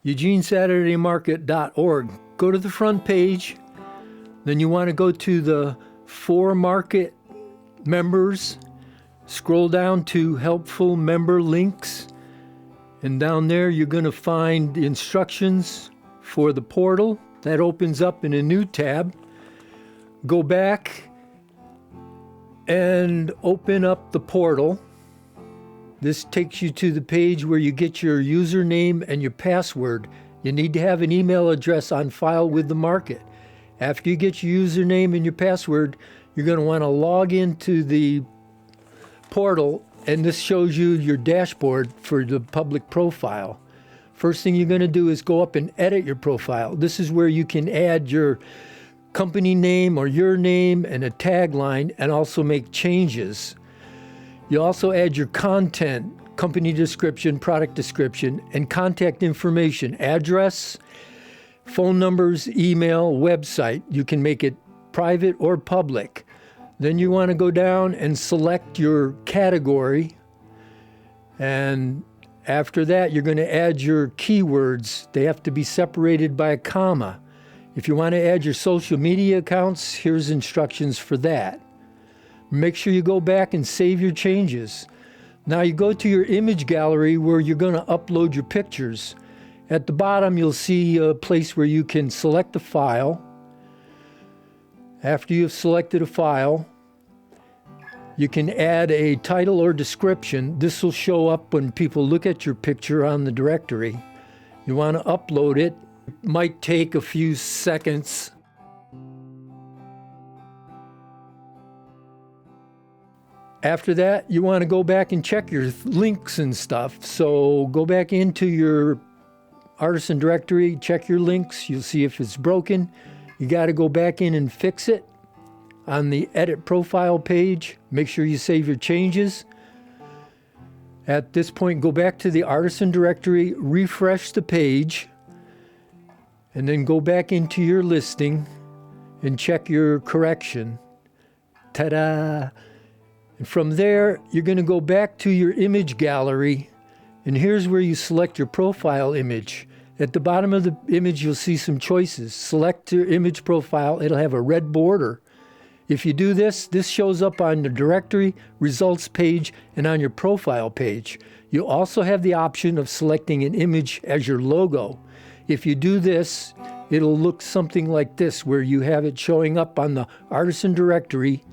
EugeneSaturdayMarket.org. Go to the front page. Then you want to go to the For Market Members. Scroll down to Helpful Member Links. And down there you're going to find instructions for the portal. That opens up in a new tab. Go back and open up the portal. This takes you to the page where you get your username and your password. You need to have an email address on file with the market. After you get your username and your password, you're going to want to log into the portal, and this shows you your dashboard for the public profile. First thing you're going to do is go up and edit your profile. This is where you can add your company name or your name and a tagline, and also make changes. You also add your content, company description, product description, and contact information, address, phone numbers, email, website. You can make it private or public. Then you want to go down and select your category. And after that, you're going to add your keywords. They have to be separated by a comma. If you want to add your social media accounts, here's instructions for that. Make sure you go back and save your changes. Now you go to your image gallery where you're going to upload your pictures. At the bottom, you'll see a place where you can select a file. After you've selected a file, you can add a title or description. This will show up when people look at your picture on the directory. You want to upload it. It might take a few seconds. After that, you want to go back and check your links and stuff. So go back into your artisan directory, check your links. You'll see if it's broken. You got to go back in and fix it. On the edit profile page, make sure you save your changes. At this point, go back to the artisan directory, refresh the page, and then go back into your listing and check your correction. Ta-da! And from there, you're going to go back to your image gallery, and here's where you select your profile image. At the bottom of the image, you'll see some choices. Select your image profile. It'll have a red border. If you do this, this shows up on the directory results page and on your profile page. You also have the option of selecting an image as your logo. If you do this, it'll look something like this, where you have it showing up on the artisan directory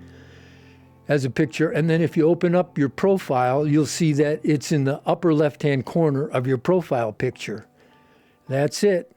as a picture, and then if you open up your profile, you'll see that it's in the upper left-hand corner of your profile picture. That's it.